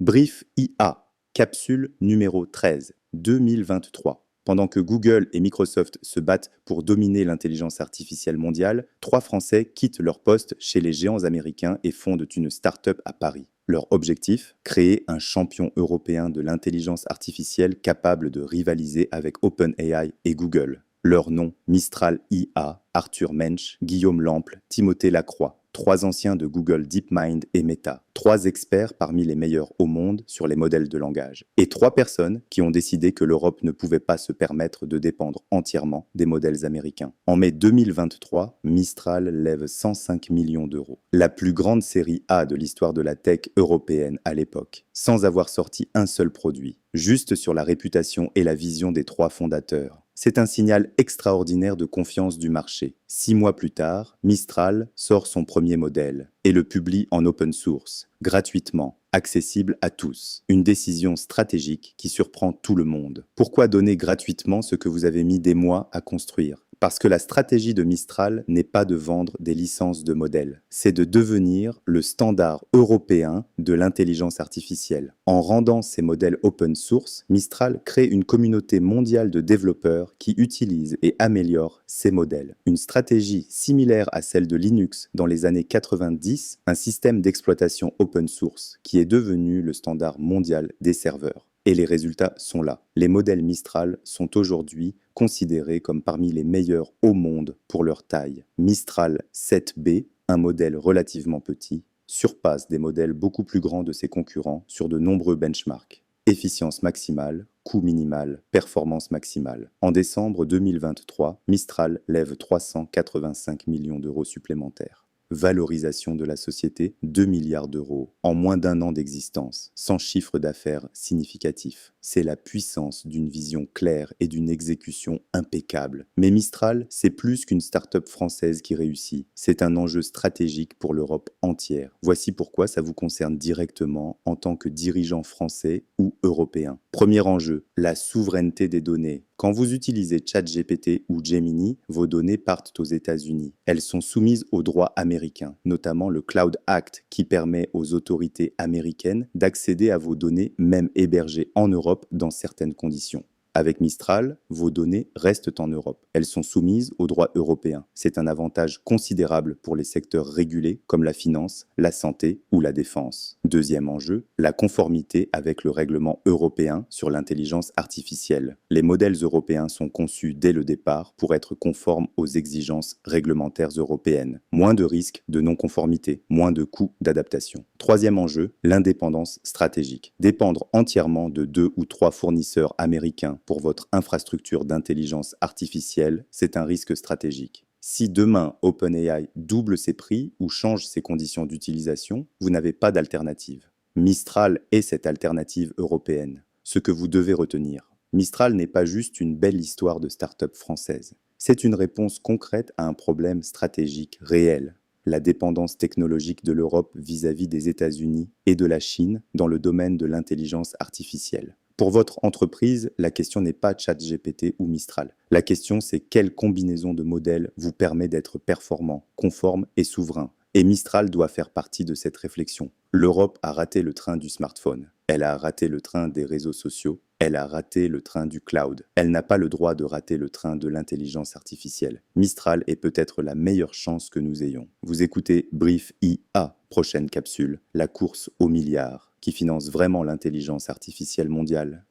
Brief IA, capsule numéro 13, 2023. Pendant que Google et Microsoft se battent pour dominer l'intelligence artificielle mondiale, 3 Français quittent leur poste chez les géants américains et fondent une start-up à Paris. Leur objectif, créer un champion européen de l'intelligence artificielle capable de rivaliser avec OpenAI et Google. Leurs noms, Mistral IA, Arthur Mensch, Guillaume Lample, Timothée Lacroix, 3 anciens de Google DeepMind et Meta, 3 experts parmi les meilleurs au monde sur les modèles de langage, et 3 personnes qui ont décidé que l'Europe ne pouvait pas se permettre de dépendre entièrement des modèles américains. En mai 2023, Mistral lève 105 millions d'euros, la plus grande série A de l'histoire de la tech européenne à l'époque, sans avoir sorti un seul produit, juste sur la réputation et la vision des 3 fondateurs. C'est un signal extraordinaire de confiance du marché. 6 mois plus tard, Mistral sort son premier modèle et le publie en open source, gratuitement, accessible à tous. Une décision stratégique qui surprend tout le monde. Pourquoi donner gratuitement ce que vous avez mis des mois à construire ? Parce que la stratégie de Mistral n'est pas de vendre des licences de modèles, c'est de devenir le standard européen de l'intelligence artificielle. En rendant ces modèles open source, Mistral crée une communauté mondiale de développeurs qui utilisent et améliorent ces modèles. Une stratégie similaire à celle de Linux dans les années 90, un système d'exploitation open source qui est devenu le standard mondial des serveurs. Et les résultats sont là. Les modèles Mistral sont aujourd'hui considérés comme parmi les meilleurs au monde pour leur taille. Mistral 7B, un modèle relativement petit, surpasse des modèles beaucoup plus grands de ses concurrents sur de nombreux benchmarks. Efficience maximale, coût minimal, performance maximale. En décembre 2023, Mistral lève 385 millions d'euros supplémentaires. Valorisation de la société, 2 milliards d'euros, en moins d'1 an d'existence, sans chiffre d'affaires significatif. C'est la puissance d'une vision claire et d'une exécution impeccable. Mais Mistral, c'est plus qu'une start-up française qui réussit. C'est un enjeu stratégique pour l'Europe entière. Voici pourquoi ça vous concerne directement en tant que dirigeant français ou européen. Premier enjeu, la souveraineté des données. Quand vous utilisez ChatGPT ou Gemini, vos données partent aux États-Unis. Elles sont soumises aux droits américains, notamment le Cloud Act qui permet aux autorités américaines d'accéder à vos données même hébergées en Europe dans certaines conditions. Avec Mistral, vos données restent en Europe. Elles sont soumises aux droits européens. C'est un avantage considérable pour les secteurs régulés comme la finance, la santé ou la défense. Deuxième enjeu, la conformité avec le règlement européen sur l'intelligence artificielle. Les modèles européens sont conçus dès le départ pour être conformes aux exigences réglementaires européennes. Moins de risques de non-conformité, moins de coûts d'adaptation. Troisième enjeu, l'indépendance stratégique. Dépendre entièrement de 2 ou 3 fournisseurs américains pour votre infrastructure d'intelligence artificielle, c'est un risque stratégique. Si demain OpenAI double ses prix ou change ses conditions d'utilisation, vous n'avez pas d'alternative. Mistral est cette alternative européenne. Ce que vous devez retenir. Mistral n'est pas juste une belle histoire de start-up française. C'est une réponse concrète à un problème stratégique réel. La dépendance technologique de l'Europe vis-à-vis des États-Unis et de la Chine dans le domaine de l'intelligence artificielle. Pour votre entreprise, la question n'est pas ChatGPT ou Mistral. La question, c'est quelle combinaison de modèles vous permet d'être performant, conforme et souverain. Et Mistral doit faire partie de cette réflexion. L'Europe a raté le train du smartphone. Elle a raté le train des réseaux sociaux. Elle a raté le train du cloud. Elle n'a pas le droit de rater le train de l'intelligence artificielle. Mistral est peut-être la meilleure chance que nous ayons. Vous écoutez Brief IA, prochaine capsule, la course aux milliards, qui finance vraiment l'intelligence artificielle mondiale.